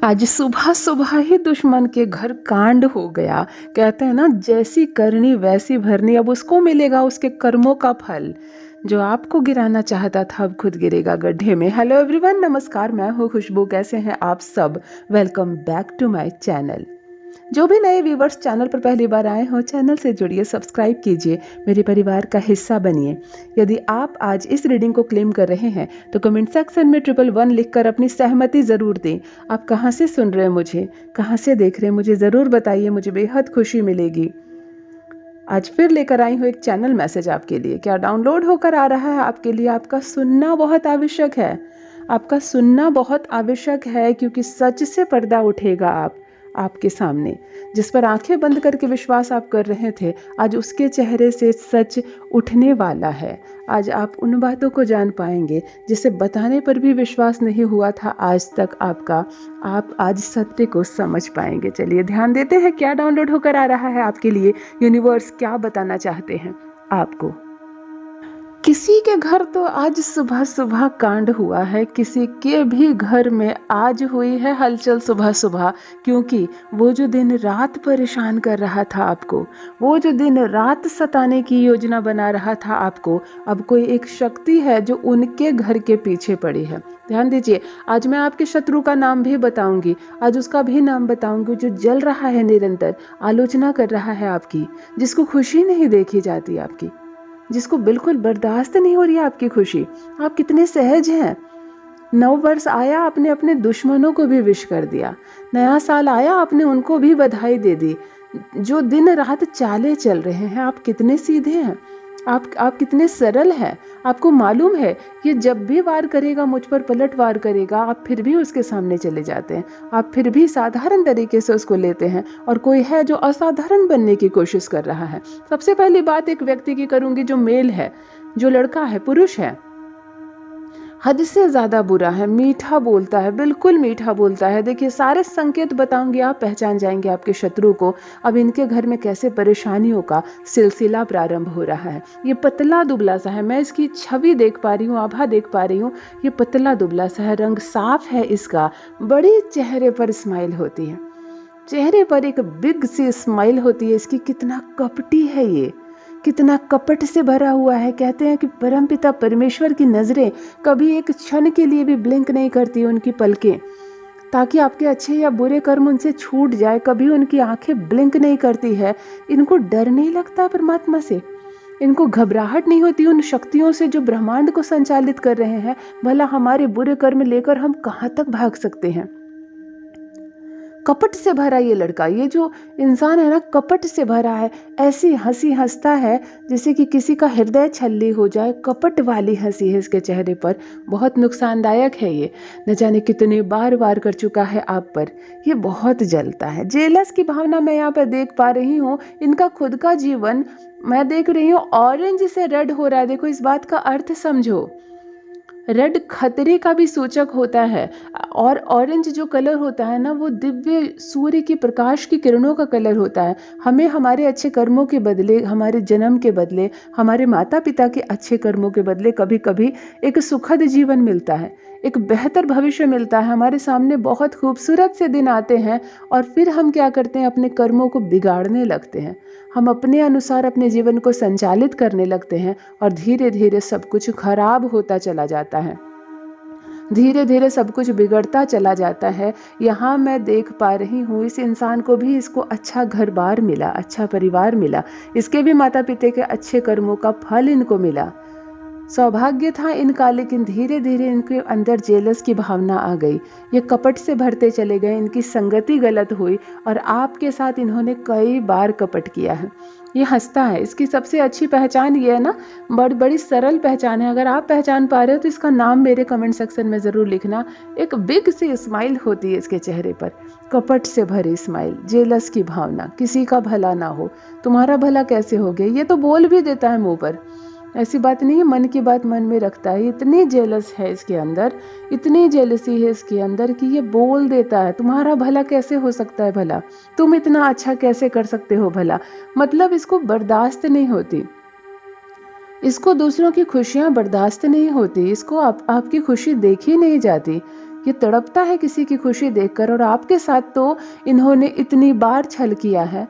आज सुबह सुबह ही दुश्मन के घर कांड हो गया। कहते हैं ना, जैसी करनी वैसी भरनी। अब उसको मिलेगा उसके कर्मों का फल। जो आपको गिराना चाहता था अब खुद गिरेगा गड्ढे में। हेलो एवरीवन, नमस्कार, मैं हूँ खुशबू। कैसे हैं आप सब? Welcome back to my channel. जो भी नए व्यूवर्स चैनल पर पहली बार आए हो, चैनल से जुड़िए, सब्सक्राइब कीजिए, मेरे परिवार का हिस्सा बनिए। यदि आप आज इस रीडिंग को क्लेम कर रहे हैं तो कमेंट सेक्शन में 111 लिखकर अपनी सहमति ज़रूर दें। आप कहाँ से सुन रहे हैं मुझे, कहाँ से देख रहे हैं, मुझे ज़रूर बताइए, मुझे बेहद खुशी मिलेगी। आज फिर लेकर आई हूँ एक चैनल मैसेज आपके लिए। क्या डाउनलोड होकर आ रहा है आपके लिए? आपका सुनना बहुत आवश्यक है। आपका सुनना बहुत आवश्यक है, क्योंकि सच से पर्दा उठेगा आपके सामने। जिस पर आंखें बंद करके विश्वास आप कर रहे थे, आज उसके चेहरे से सच उठने वाला है। आज आप उन बातों को जान पाएंगे जिसे बताने पर भी विश्वास नहीं हुआ था आज तक आपका। आप आज सत्य को समझ पाएंगे। चलिए ध्यान देते हैं क्या डाउनलोड होकर आ रहा है आपके लिए। यूनिवर्स क्या बताना चाहते हैं आपको। किसी के घर तो आज सुबह सुबह कांड हुआ है। किसी के भी घर में आज हुई है हलचल सुबह सुबह, क्योंकि वो जो दिन रात परेशान कर रहा था आपको, वो जो दिन रात सताने की योजना बना रहा था आपको, अब कोई एक शक्ति है जो उनके घर के पीछे पड़ी है। ध्यान दीजिए, आज मैं आपके शत्रु का नाम भी बताऊंगी, आज उसका भी नाम बताऊंगी, जो जल रहा है, निरंतर आलोचना कर रहा है आपकी, जिसको खुशी नहीं देखी जाती आपकी, जिसको बिल्कुल बर्दाश्त नहीं हो रही है आपकी खुशी। आप कितने सहज हैं। नव वर्ष आया, आपने अपने दुश्मनों को भी विश कर दिया। नया साल आया, आपने उनको भी बधाई दे दी। जो दिन रात चाले चल रहे हैं, आप कितने सीधे हैं, आप कितने सरल हैं। आपको मालूम है ये जब भी वार करेगा, मुझ पर पलट वार करेगा, आप फिर भी उसके सामने चले जाते हैं। आप फिर भी साधारण तरीके से उसको लेते हैं, और कोई है जो असाधारण बनने की कोशिश कर रहा है। सबसे पहली बात एक व्यक्ति की करूंगी जो मेल है, जो लड़का है, पुरुष है, हद से ज़्यादा बुरा है, मीठा बोलता है, बिल्कुल मीठा बोलता है। देखिए, सारे संकेत बताऊंगी, आप पहचान जाएंगे आपके शत्रु को। अब इनके घर में कैसे परेशानियों का सिलसिला प्रारंभ हो रहा है। ये पतला दुबला सा है, मैं इसकी छवि देख पा रही हूँ, आभा देख पा रही हूँ। ये पतला दुबला सा है, रंग साफ है इसका, बड़ी चेहरे पर स्माइल होती है, चेहरे पर एक बिग सी स्माइल होती है इसकी। कितना कपटी है ये, कितना कपट से भरा हुआ है। कहते हैं कि परमपिता परमेश्वर की नज़रें कभी एक क्षण के लिए भी ब्लिंक नहीं करती, उनकी पलकें, ताकि आपके अच्छे या बुरे कर्म उनसे छूट जाए। कभी उनकी आंखें ब्लिंक नहीं करती है। इनको डर नहीं लगता परमात्मा से, इनको घबराहट नहीं होती उन शक्तियों से जो ब्रह्मांड को संचालित कर रहे हैं। भला हमारे बुरे कर्म लेकर हम कहाँ तक भाग सकते हैं। कपट से भरा ये लड़का, ये जो इंसान है ना, कपट से भरा है। ऐसी हंसी हंसता है जैसे कि किसी का हृदय छल्ली हो जाए। कपट वाली हंसी है इसके चेहरे पर, बहुत नुकसानदायक है ये। न जाने कितने बार वार कर चुका है आप पर। ये बहुत जलता है, जेलस की भावना मैं यहाँ पर देख पा रही हूँ। इनका खुद का जीवन मैं देख रही हूँ ऑरेंज से रेड हो रहा है। देखो, इस बात का अर्थ समझो। रेड खतरे का भी सूचक होता है, और ऑरेंज जो कलर होता है ना, वो दिव्य सूर्य की प्रकाश की किरणों का कलर होता है। हमें हमारे अच्छे कर्मों के बदले, हमारे जन्म के बदले, हमारे माता पिता के अच्छे कर्मों के बदले कभी कभी एक सुखद जीवन मिलता है, एक बेहतर भविष्य मिलता है। हमारे सामने बहुत खूबसूरत से दिन आते हैं, और फिर हम क्या करते हैं, अपने कर्मों को बिगाड़ने लगते हैं। हम अपने अनुसार अपने जीवन को संचालित करने लगते हैं, और धीरे धीरे सब कुछ खराब होता चला जाता है, धीरे धीरे सब कुछ बिगड़ता चला जाता है। यहाँ मैं देख पा रही हूँ इस इंसान को भी, इसको अच्छा घर बार मिला, अच्छा परिवार मिला, इसके भी माता पिता के अच्छे कर्मों का फल इनको मिला, सौभाग्य था इनका। लेकिन धीरे धीरे इनके अंदर जेलस की भावना आ गई। ये कपट से भरते चले गए, इनकी संगति गलत हुई, और आपके साथ इन्होंने कई बार कपट किया है। ये हंसता है, इसकी सबसे अच्छी पहचान ये है ना, बड़ी सरल पहचान है। अगर आप पहचान पा रहे हो तो इसका नाम मेरे कमेंट सेक्शन में ज़रूर लिखना। एक बिग सी स्माइल होती है इसके चेहरे पर, कपट से भरी स्माइल, जेलस की भावना, किसी का भला ना हो। तुम्हारा भला कैसे हो गया, ये तो बोल भी देता है मुंह पर। ऐसी बात नहीं है, मन की बात मन में रखता है। इतनी जेलस है इसके अंदर, इतनी जेलसी है इसके अंदर कि ये बोल देता है तुम्हारा भला कैसे हो सकता है, भला तुम इतना अच्छा कैसे कर सकते हो भला। मतलब इसको बर्दाश्त नहीं होती, इसको दूसरों की खुशियां बर्दाश्त नहीं होती, इसको आपकी खुशी देखी नहीं जाती। ये तड़पता है किसी की खुशी देखकर। और आपके साथ तो इन्होंने इतनी बार छल किया है,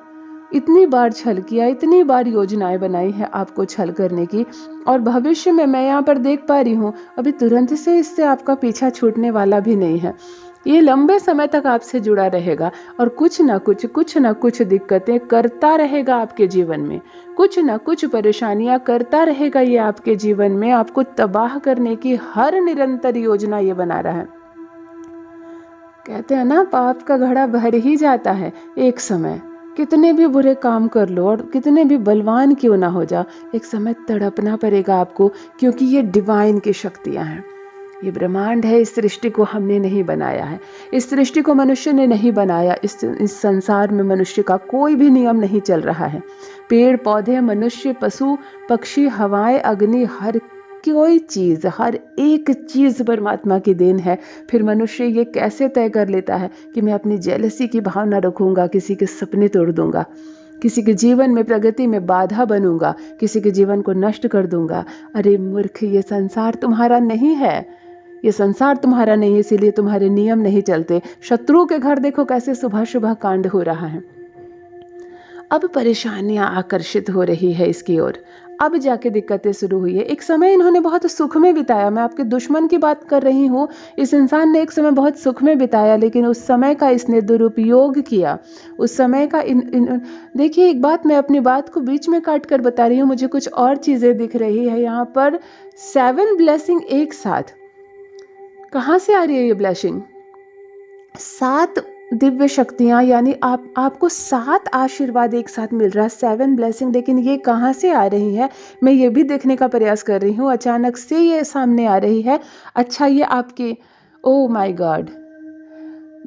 इतनी बार छल किया, इतनी बार योजनाएं बनाई है आपको छल करने की। और भविष्य में मैं यहाँ पर देख पा रही हूँ, अभी तुरंत से इससे आपका पीछा छूटने वाला भी नहीं है। ये लंबे समय तक आपसे जुड़ा रहेगा और कुछ ना कुछ दिक्कतें करता रहेगा आपके जीवन में, कुछ ना कुछ परेशानियां करता रहेगा ये आपके जीवन में। आपको तबाह करने की हर निरंतर योजना ये बना रहा है। कहते हैं ना, पाप का घड़ा भर ही जाता है एक समय। कितने भी बुरे काम कर लो और कितने भी बलवान क्यों ना हो जाओ, एक समय तड़पना पड़ेगा आपको, क्योंकि ये डिवाइन की शक्तियां हैं। ये ब्रह्मांड है, इस सृष्टि को हमने नहीं बनाया है, इस सृष्टि को मनुष्य ने नहीं बनाया। इस संसार में मनुष्य का कोई भी नियम नहीं चल रहा है। पेड़ पौधे, मनुष्य, पशु पक्षी, हवाएं, अग्नि, हर कोई चीज़, हर एक चीज़ परमात्मा की देन है। फिर मनुष्य ये कैसे तय कर लेता है कि मैं अपनी जेलसी की भावना रखूंगा, किसी के सपने तोड़ दूंगा, किसी के जीवन में प्रगति में बाधा बनूंगा, किसी के जीवन को नष्ट कर दूंगा। अरे मूर्ख, ये संसार तुम्हारा नहीं है, ये संसार तुम्हारा नहीं है, इसीलिए तुम्हारे नियम नहीं चलते। शत्रु के घर देखो कैसे सुबह सुबह कांड हो रहा है। अब परेशानियां आकर्षित हो रही है इसकी ओर, अब जाके दिक्कतें शुरू हुई है। एक समय इन्होंने बहुत सुख में बिताया, मैं आपके दुश्मन की बात कर रही हूँ। इस इंसान ने एक समय बहुत सुख में बिताया, लेकिन उस समय का इसने दुरुपयोग किया। उस समय का देखिए, एक बात, मैं अपनी बात को बीच में काट कर बता रही हूँ, मुझे कुछ और चीज़ें दिख रही है यहाँ पर। 7 ब्लेसिंग एक साथ, कहाँ से आ रही है ये ब्लेसिंग? 7 दिव्य शक्तियाँ, यानी आपको 7 आशीर्वाद एक साथ मिल रहा है, 7 ब्लेसिंग। लेकिन ये कहाँ से आ रही है, मैं ये भी देखने का प्रयास कर रही हूँ। अचानक से ये सामने आ रही है। अच्छा, ये आपके, ओह माय गॉड,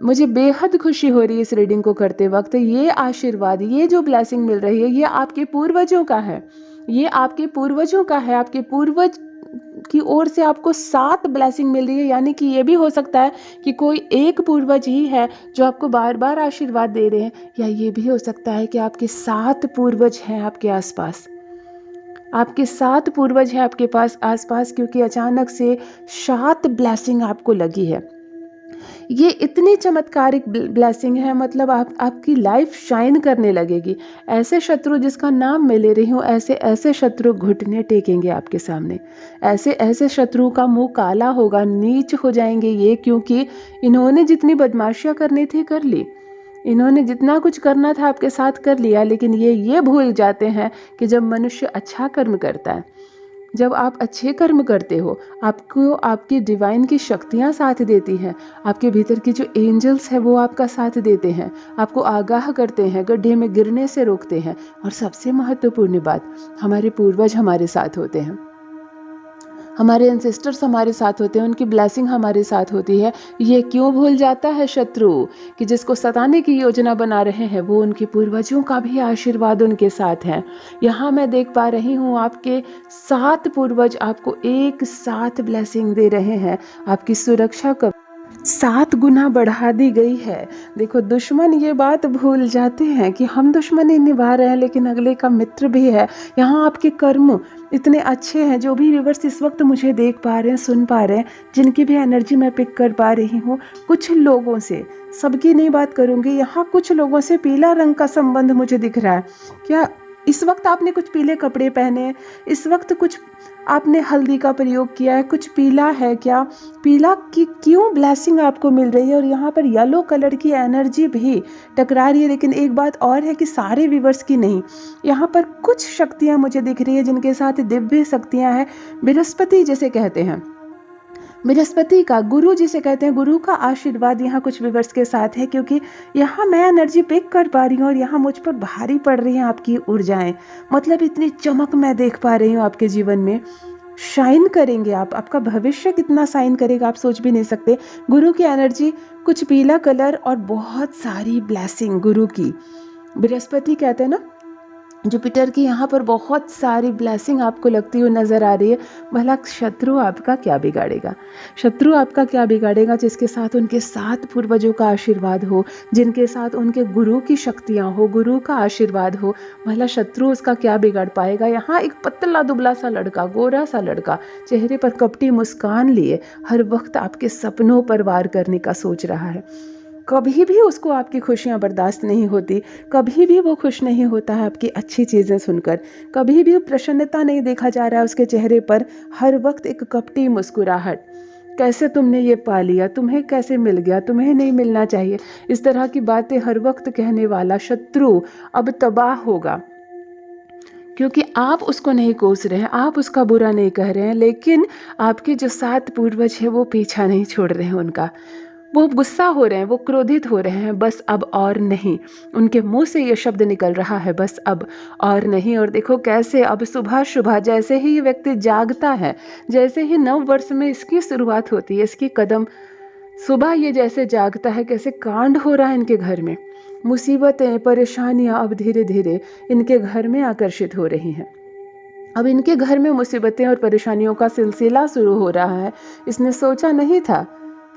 मुझे बेहद खुशी हो रही है इस रीडिंग को करते वक्त। ये आशीर्वाद, ये जो ब्लेसिंग मिल रही है, ये आपके पूर्वजों का है, ये आपके पूर्वजों का है। आपके पूर्वज की ओर से आपको 7 ब्लेसिंग मिल रही है। यानी कि ये भी हो सकता है कि कोई एक पूर्वज ही है जो आपको बार बार आशीर्वाद दे रहे हैं, या ये भी हो सकता है कि आपके 7 पूर्वज हैं आपके आसपास, आपके 7 पूर्वज हैं आपके पास आसपास, क्योंकि अचानक से 7 ब्लेसिंग आपको लगी है। ये इतनी चमत्कारिक ब्लेसिंग है, मतलब आपकी लाइफ शाइन करने लगेगी। ऐसे शत्रु, जिसका नाम मैं ले रही हूँ, ऐसे ऐसे शत्रु घुटने टेकेंगे आपके सामने। ऐसे ऐसे शत्रु का मुंह काला होगा, नीच हो जाएंगे ये, क्योंकि इन्होंने जितनी बदमाशियाँ करनी थी कर ली, इन्होंने जितना कुछ करना था आपके साथ कर लिया। लेकिन ये भूल जाते हैं कि जब मनुष्य अच्छा कर्म करता है, जब आप अच्छे कर्म करते हो, आपको आपकी डिवाइन की शक्तियाँ साथ देती हैं, आपके भीतर की जो एंजल्स है वो आपका साथ देते हैं, आपको आगाह करते हैं, गड्ढे में गिरने से रोकते हैं। और सबसे महत्वपूर्ण बात, हमारे पूर्वज हमारे साथ होते हैं, हमारे एंसेस्टर्स हमारे साथ होते हैं, उनकी ब्लेसिंग हमारे साथ होती है। ये क्यों भूल जाता है शत्रु कि जिसको सताने की योजना बना रहे हैं, वो उनके पूर्वजों का भी आशीर्वाद उनके साथ है। यहाँ मैं देख पा रही हूँ आपके 7 पूर्वज आपको एक साथ ब्लेसिंग दे रहे हैं। आपकी सुरक्षा का 7 गुना बढ़ा दी गई है। देखो, दुश्मन ये बात भूल जाते हैं कि हम दुश्मनी निभा रहे हैं, लेकिन अगले का मित्र भी है। यहाँ आपके कर्म इतने अच्छे हैं, जो भी व्यूअर्स इस वक्त मुझे देख पा रहे हैं, सुन पा रहे हैं, जिनकी भी एनर्जी मैं पिक कर पा रही हूँ, कुछ लोगों से, सबकी नहीं बात करूँगी, यहाँ कुछ लोगों से पीला रंग का संबंध मुझे दिख रहा है। क्या इस वक्त आपने कुछ पीले कपड़े पहने हैं? इस वक्त कुछ आपने हल्दी का प्रयोग किया है, कुछ पीला है क्या? पीला की क्यों ब्लेसिंग आपको मिल रही है? और यहाँ पर येलो कलर की एनर्जी भी टकरा रही है। लेकिन एक बात और है कि सारे व्यूअर्स की नहीं, यहाँ पर कुछ शक्तियाँ मुझे दिख रही है जिनके साथ दिव्य शक्तियाँ हैं। बृहस्पति जिसे कहते हैं, बृहस्पति का, गुरु जिसे कहते हैं, गुरु का आशीर्वाद यहाँ कुछ व्यूअर्स के साथ है, क्योंकि यहाँ मैं एनर्जी पिक कर पा रही हूँ और यहाँ मुझ पर भारी पड़ रही हैं आपकी ऊर्जाएं। मतलब इतनी चमक मैं देख पा रही हूँ आपके जीवन में। शाइन करेंगे आप, आपका भविष्य कितना शाइन करेगा आप सोच भी नहीं सकते। गुरु की एनर्जी, कुछ पीला कलर और बहुत सारी ब्लेसिंग गुरु की। बृहस्पति कहते हैं ना, जुपिटर की यहाँ पर बहुत सारी ब्लेसिंग आपको लगती हुई नज़र आ रही है। भला शत्रु आपका क्या बिगाड़ेगा? शत्रु आपका क्या बिगाड़ेगा जिसके साथ उनके 7 पूर्वजों का आशीर्वाद हो, जिनके साथ उनके गुरु की शक्तियाँ हो, गुरु का आशीर्वाद हो। भला शत्रु उसका क्या बिगाड़ पाएगा? यहाँ एक पतला दुबला सा लड़का, गोरा सा लड़का, चेहरे पर कपटी मुस्कान लिए हर वक्त आपके सपनों पर वार करने का सोच रहा है। कभी भी उसको आपकी खुशियाँ बर्दाश्त नहीं होती, कभी भी वो खुश नहीं होता है आपकी अच्छी चीज़ें सुनकर, कभी भी प्रसन्नता नहीं देखा जा रहा है उसके चेहरे पर, हर वक्त एक कपटी मुस्कुराहट। कैसे तुमने ये पा लिया, तुम्हें कैसे मिल गया, तुम्हें नहीं मिलना चाहिए, इस तरह की बातें हर वक्त कहने वाला शत्रु अब तबाह होगा, क्योंकि आप उसको नहीं कोस रहे हैं, आप उसका बुरा नहीं कह रहे हैं, लेकिन आपके जो 7 पूर्वज हैं वो पीछा नहीं छोड़ रहे हैं उनका। वो गुस्सा हो रहे हैं, वो क्रोधित हो रहे हैं, बस अब और नहीं। उनके मुंह से ये शब्द निकल रहा है, बस अब और नहीं। और देखो कैसे अब सुबह सुबह जैसे ही ये व्यक्ति जागता है, जैसे ही नव वर्ष में इसकी शुरुआत होती है, इसकी कदम सुबह ये जैसे जागता है, कैसे कांड हो रहा है इनके घर में। मुसीबतें, परेशानियां अब धीरे धीरे इनके घर में आकर्षित हो रही हैं। अब इनके घर में मुसीबतें और परेशानियों का सिलसिला शुरू हो रहा है। इसने सोचा नहीं था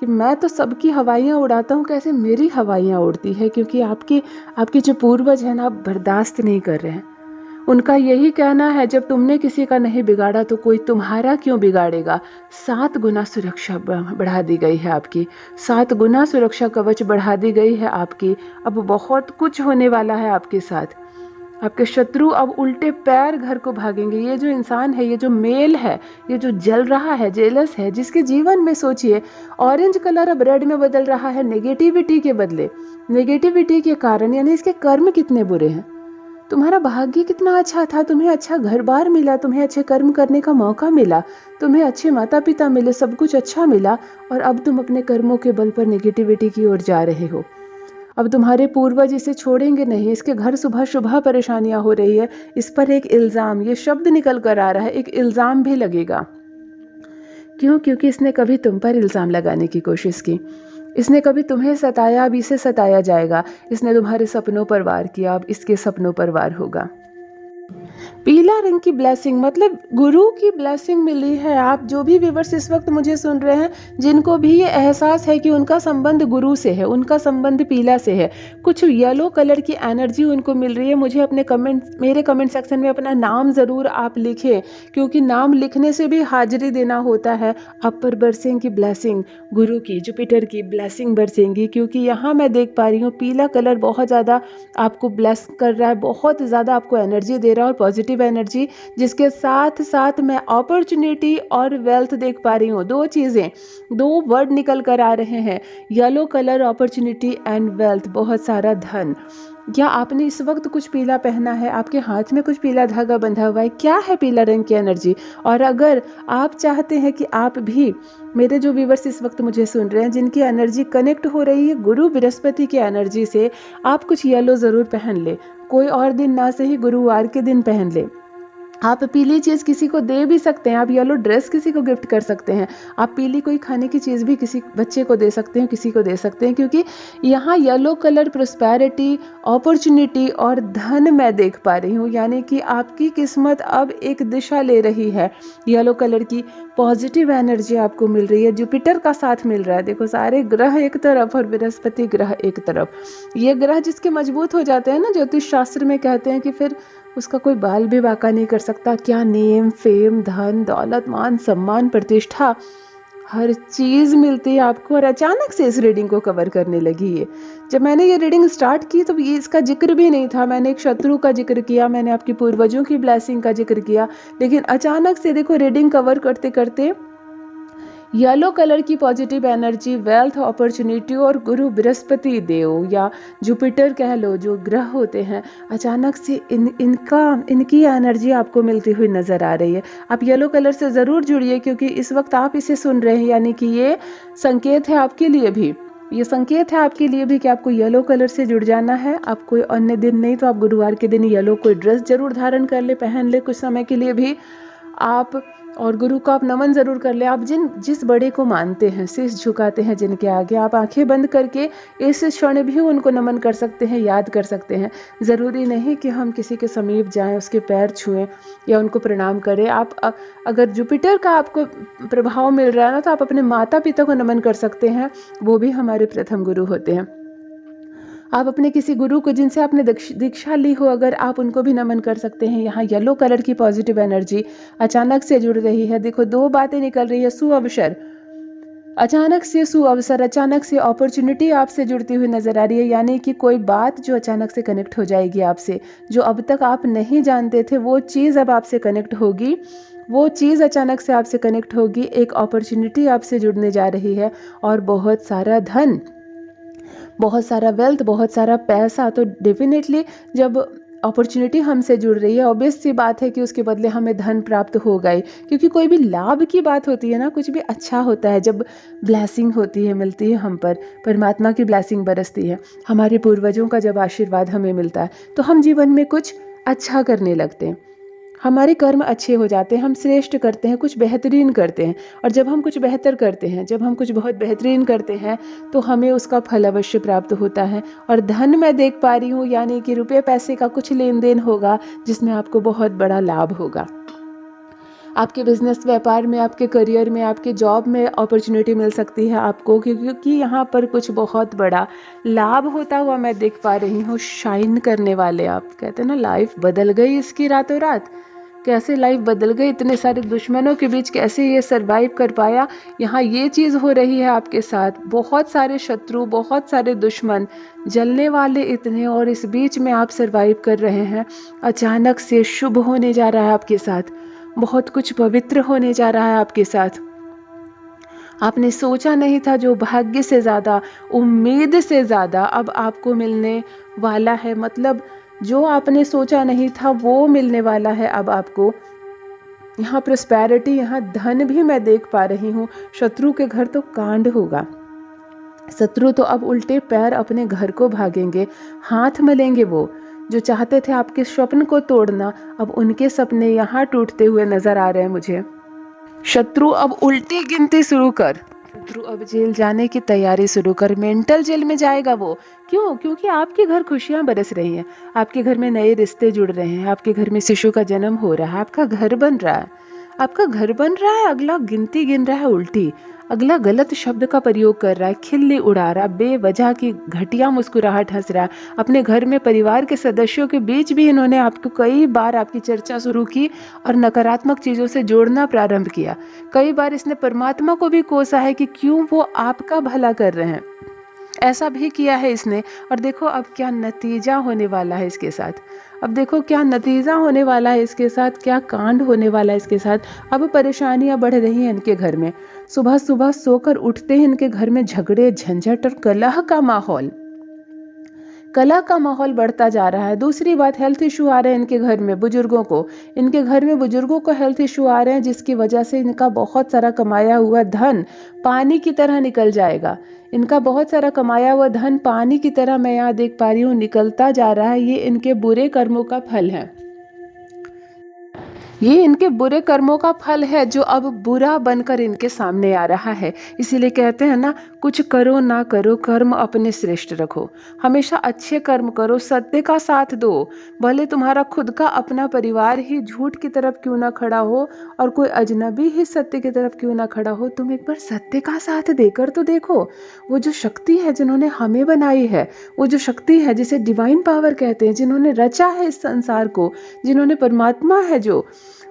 कि मैं तो सबकी हवाइयाँ उड़ाता हूँ, कैसे मेरी हवाइयाँ उड़ती है, क्योंकि आपके जो पूर्वज हैं ना, आप बर्दाश्त नहीं कर रहे हैं। उनका यही कहना है, जब तुमने किसी का नहीं बिगाड़ा तो कोई तुम्हारा क्यों बिगाड़ेगा। 7 गुना सुरक्षा बढ़ा दी गई है आपकी, 7 गुना सुरक्षा कवच बढ़ा दी गई है आपकी। अब बहुत कुछ होने वाला है आपके साथ। आपके शत्रु अब उल्टे पैर घर को भागेंगे। ये जो इंसान है, ये जो मेल है, ये जो जल रहा है, जेलस है, जिसके जीवन में सोचिए ऑरेंज कलर अब रेड में बदल रहा है नेगेटिविटी के बदले, नेगेटिविटी के कारण, यानी इसके कर्म कितने बुरे हैं। तुम्हारा भाग्य कितना अच्छा था, तुम्हें अच्छा घर बार मिला, तुम्हें अच्छे कर्म करने का मौका मिला, तुम्हें अच्छे माता पिता मिले, सब कुछ अच्छा मिला, और अब तुम अपने कर्मों के बल पर नेगेटिविटी की ओर जा रहे हो। अब तुम्हारे पूर्वज इसे छोड़ेंगे नहीं, इसके घर सुबह सुबह परेशानियां हो रही है, इस पर एक इल्ज़ाम, ये शब्द निकल कर आ रहा है, एक इल्ज़ाम भी लगेगा। क्यों? क्योंकि इसने कभी तुम पर इल्ज़ाम लगाने की कोशिश की, इसने कभी तुम्हें सताया, अब इसे सताया जाएगा। इसने तुम्हारे सपनों पर वार किया, अब इसके सपनों पर वार होगा। पीला रंग की ब्लेसिंग मतलब गुरु की ब्लेसिंग मिली है। आप जो भी व्यूअर्स इस वक्त मुझे सुन रहे हैं, जिनको भी ये एहसास है कि उनका संबंध गुरु से है, उनका संबंध पीला से है, कुछ येलो कलर की एनर्जी उनको मिल रही है, मुझे मेरे कमेंट सेक्शन में अपना नाम ज़रूर आप लिखें, क्योंकि नाम लिखने से भी हाजिरी देना होता है। आप पर बरसेंगी ब्लेसिंग, गुरु की, जुपिटर की ब्लेसिंग बरसेंगी, क्योंकि यहाँ मैं देख पा रही हूँ पीला कलर बहुत ज़्यादा आपको ब्लेस कर रहा है, बहुत ज़्यादा आपको एनर्जी दे रहा है, और पॉजिटिव एनर्जी, जिसके साथ साथ मैं अपॉर्चुनिटी और वेल्थ देख पा रही हूँ। 2 चीज़ें, 2 वर्ड निकल कर आ रहे हैं, yellow colour opportunity and wealth, बहुत सारा धन। क्या आपने इस वक्त कुछ पीला पहना है, आपके हाथ में कुछ पीला धागा बंधा हुआ है, क्या है पीला रंग की एनर्जी। और अगर आप चाहते हैं कि आप भी, मेरे जो व्यूअर्स इस वक्त मुझे सुन रहे हैं, जिनकी एनर्जी कनेक्ट हो रही है गुरु बृहस्पति की एनर्जी से, आप कुछ येलो ज़रूर पहन ले, कोई और दिन ना सही, गुरुवार के दिन पहन ले। आप पीली चीज़ किसी को दे भी सकते हैं, आप येलो ड्रेस किसी को गिफ्ट कर सकते हैं, आप पीली कोई खाने की चीज़ भी किसी बच्चे को दे सकते हैं, किसी को दे सकते हैं, क्योंकि यहाँ येलो कलर प्रॉस्पेरिटी, अपॉर्चुनिटी और धन मैं देख पा रही हूँ। यानी कि आपकी किस्मत अब एक दिशा ले रही है। येलो कलर की पॉजिटिव एनर्जी आपको मिल रही है, जुपिटर का साथ मिल रहा है। देखो सारे ग्रह एक तरफ और बृहस्पति ग्रह एक तरफ। ये ग्रह जिसके मजबूत हो जाते हैं ना, ज्योतिष शास्त्र में कहते हैं कि फिर उसका कोई बाल भी बांका नहीं कर सकता। क्या नेम, फेम, धन, दौलत, मान, सम्मान, प्रतिष्ठा, हर चीज़ मिलती है आपको। और अचानक से इस रीडिंग को कवर करने लगी है। जब मैंने ये रीडिंग स्टार्ट की तो ये इसका जिक्र भी नहीं था, मैंने एक शत्रु का जिक्र किया, मैंने आपके पूर्वजों की ब्लेसिंग का जिक्र किया, लेकिन अचानक से देखो रीडिंग कवर करते करते येलो कलर की पॉजिटिव एनर्जी, वेल्थ, अपॉर्चुनिटी और गुरु बृहस्पति देव या जुपिटर कह लो, जो ग्रह होते हैं, अचानक से इनकी एनर्जी आपको मिलती हुई नज़र आ रही है। आप येलो कलर से ज़रूर जुड़िए, क्योंकि इस वक्त आप इसे सुन रहे हैं, यानी कि ये संकेत है आपके लिए भी, ये संकेत है आपके लिए भी कि आपको येलो कलर से जुड़ जाना है। आप कोई अन्य दिन नहीं तो आप गुरुवार के दिन येलो कोई ड्रेस जरूर धारण कर ले, पहन ले कुछ समय के लिए भी। आप और गुरु को आप नमन ज़रूर कर ले। आप जिस बड़े को मानते हैं, शीश झुकाते हैं जिनके आगे, आप आंखें बंद करके इस क्षण भी उनको नमन कर सकते हैं, याद कर सकते हैं। ज़रूरी नहीं कि हम किसी के समीप जाएं, उसके पैर छुएं या उनको प्रणाम करें। आप अगर जुपिटर का आपको प्रभाव मिल रहा है ना, तो आप अपने माता पिता को नमन कर सकते हैं, वो भी हमारे प्रथम गुरु होते हैं। आप अपने किसी गुरु को जिनसे आपने दीक्षा ली हो, अगर आप उनको भी नमन कर सकते हैं। यहाँ येलो कलर की पॉजिटिव एनर्जी अचानक से जुड़ रही है। देखो, दो बातें निकल रही है। सुअवसर, अचानक से सुअवसर, अचानक से अपॉर्चुनिटी आपसे जुड़ती हुई नजर आ रही है। यानी कि कोई बात जो अचानक से कनेक्ट हो जाएगी आपसे, जो अब तक आप नहीं जानते थे, वो चीज़ अब आपसे कनेक्ट होगी। वो चीज़ अचानक से आपसे कनेक्ट होगी। एक अपॉर्चुनिटी आपसे जुड़ने जा रही है और बहुत सारा धन, बहुत सारा वेल्थ, बहुत सारा पैसा। तो डेफिनेटली जब अपॉर्चुनिटी हमसे जुड़ रही है, ऑब्वियस सी बात है कि उसके बदले हमें धन प्राप्त होगा ही। क्योंकि कोई भी लाभ की बात होती है ना, कुछ भी अच्छा होता है, जब ब्लेसिंग होती है, मिलती है हम पर, परमात्मा की ब्लेसिंग बरसती है, हमारे पूर्वजों का जब आशीर्वाद हमें मिलता है, तो हम जीवन में कुछ अच्छा करने लगते हैं। हमारे कर्म अच्छे हो जाते हैं, हम श्रेष्ठ करते हैं, कुछ बेहतरीन करते हैं। और जब हम कुछ बेहतर करते हैं, जब हम कुछ बहुत बेहतरीन करते हैं, तो हमें उसका फल अवश्य प्राप्त होता है। और धन मैं देख पा रही हूँ, यानी कि रुपये पैसे का कुछ लेन देन होगा जिसमें आपको बहुत बड़ा लाभ होगा। आपके बिजनेस, व्यापार में, आपके करियर में, आपके जॉब में अपॉर्चुनिटी मिल सकती है आपको, क्योंकि यहाँ पर कुछ बहुत बड़ा लाभ होता हुआ मैं देख पा रही हूँ। शाइन करने वाले, आप कहते हैं ना, लाइफ बदल गई इसकी रातों रात। कैसे लाइफ बदल गई, इतने सारे दुश्मनों के बीच कैसे ये सरवाइव कर पाया। यहाँ ये चीज़ हो रही है आपके साथ। बहुत सारे शत्रु, बहुत सारे दुश्मन, जलने वाले इतने, और इस बीच में आप सरवाइव कर रहे हैं। अचानक से शुभ होने जा रहा है आपके साथ, बहुत कुछ पवित्र होने जा रहा है आपके साथ। आपने सोचा नहीं था, जो भाग्य से ज़्यादा, उम्मीद से ज़्यादा अब आपको मिलने वाला है। मतलब जो आपने सोचा नहीं था वो मिलने वाला है अब आपको। यहाँ प्रॉस्पेरिटी, यहाँ धन भी मैं देख पा रही हूँ। शत्रु के घर तो कांड होगा। शत्रु तो अब उल्टे पैर अपने घर को भागेंगे, हाथ मलेंगे। वो जो चाहते थे आपके स्वप्न को तोड़ना, अब उनके सपने यहाँ टूटते हुए नजर आ रहे हैं मुझे। शत्रु अब उल्टी गिनती शुरू कर, शत्रु अब जेल जाने की तैयारी शुरू कर, मेंटल जेल में जाएगा वो। क्यों? क्योंकि आपके घर खुशियां बरस रही हैं, आपके घर में नए रिश्ते जुड़ रहे हैं, आपके घर में शिशु का जन्म हो रहा है, आपका घर बन रहा है, आपका घर बन रहा है। अगला गिनती गिन रहा है उल्टी, अगला गलत शब्द का प्रयोग कर रहा है, खिल्ली उड़ा रहा, बेवजह की घटिया मुस्कुराहट हंस रहा है। अपने घर में परिवार के सदस्यों के बीच भी इन्होंने आपको कई बार आपकी चर्चा शुरू की और नकारात्मक चीज़ों से जोड़ना प्रारंभ किया। कई बार इसने परमात्मा को भी कोसा है कि क्यों वो आपका भला कर रहे हैं। ऐसा भी किया है इसने। और देखो अब क्या नतीजा होने वाला है इसके साथ। अब देखो क्या नतीजा होने वाला है इसके साथ, क्या कांड होने वाला है इसके साथ। अब परेशानियां बढ़ रही हैं इनके घर में। सुबह सुबह सोकर उठते ही इनके घर में झगड़े, झंझट और कलह का माहौल बढ़ता जा रहा है। दूसरी बात, हेल्थ इशू आ रहे हैं इनके घर में। इनके घर में बुजुर्गों को हेल्थ इशू आ रहे हैं, जिसकी वजह से इनका बहुत सारा कमाया हुआ धन पानी की तरह निकल जाएगा। इनका बहुत सारा कमाया हुआ धन पानी की तरह, मैं यहाँ देख पा रही हूँ, निकलता जा रहा है। ये इनके बुरे कर्मों का फल है। ये इनके बुरे कर्मों का फल है जो अब बुरा बनकर इनके सामने आ रहा है। इसीलिए कहते हैं ना, कुछ करो ना करो, कर्म अपने श्रेष्ठ रखो। हमेशा अच्छे कर्म करो, सत्य का साथ दो। भले तुम्हारा खुद का अपना परिवार ही झूठ की तरफ क्यों ना खड़ा हो और कोई अजनबी ही सत्य की तरफ क्यों ना खड़ा हो, तुम एक बार सत्य का साथ देकर तो देखो। वो जो शक्ति है जिन्होंने हमें बनाई है, वो जो शक्ति है जिसे डिवाइन पावर कहते हैं, जिन्होंने रचा है इस संसार को, जिन्होंने परमात्मा है जो,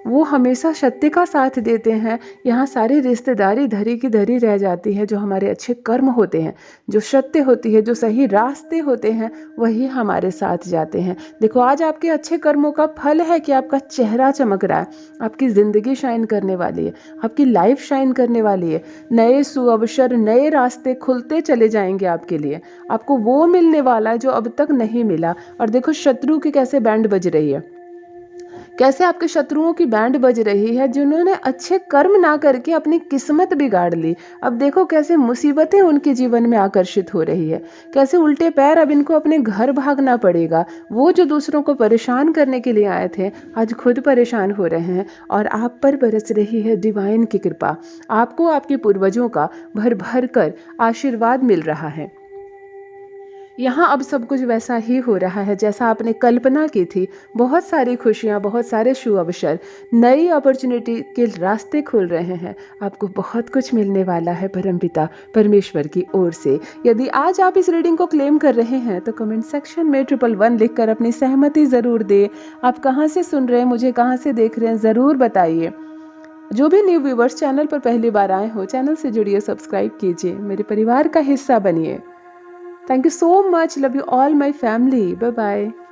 वो हमेशा सत्य का साथ देते हैं। यहाँ सारी रिश्तेदारी धरी की धरी रह जाती है। जो हमारे अच्छे कर्म होते हैं, जो सत्य होती है, जो सही रास्ते होते हैं, वही हमारे साथ जाते हैं। देखो आज आपके अच्छे कर्मों का फल है कि आपका चेहरा चमक रहा है, आपकी ज़िंदगी शाइन करने वाली है, आपकी लाइफ शाइन करने वाली है। नए सुअवसर, नए रास्ते खुलते चले जाएंगे आपके लिए। आपको वो मिलने वाला है जो अब तक नहीं मिला। और देखो शत्रु की कैसे बैंड बज रही है। कैसे आपके शत्रुओं की बैंड बज रही है जिन्होंने अच्छे कर्म ना करके अपनी किस्मत बिगाड़ ली। अब देखो कैसे मुसीबतें उनके जीवन में आकर्षित हो रही है, कैसे उल्टे पैर अब इनको अपने घर भागना पड़ेगा। वो जो दूसरों को परेशान करने के लिए आए थे आज खुद परेशान हो रहे हैं और आप पर बरस रही है डिवाइन की कृपा। आपको आपके पूर्वजों का भर भर कर आशीर्वाद मिल रहा है। यहाँ अब सब कुछ वैसा ही हो रहा है जैसा आपने कल्पना की थी। बहुत सारी खुशियाँ, बहुत सारे शुभ अवसर, नई अपॉर्चुनिटी के रास्ते खुल रहे हैं। आपको बहुत कुछ मिलने वाला है परमपिता परमेश्वर की ओर से। यदि आज आप इस रीडिंग को क्लेम कर रहे हैं तो कमेंट सेक्शन में 111 लिखकर अपनी सहमति ज़रूर दें। आप कहाँ से सुन रहे हैं, मुझे कहाँ से देख रहे हैं, ज़रूर बताइए। जो भी न्यू व्यूवर्स चैनल पर पहली बार आए हो, चैनल से जुड़िए, सब्सक्राइब कीजिए, मेरे परिवार का हिस्सा बनिए। Thank you so much. Love you all my family. Bye bye.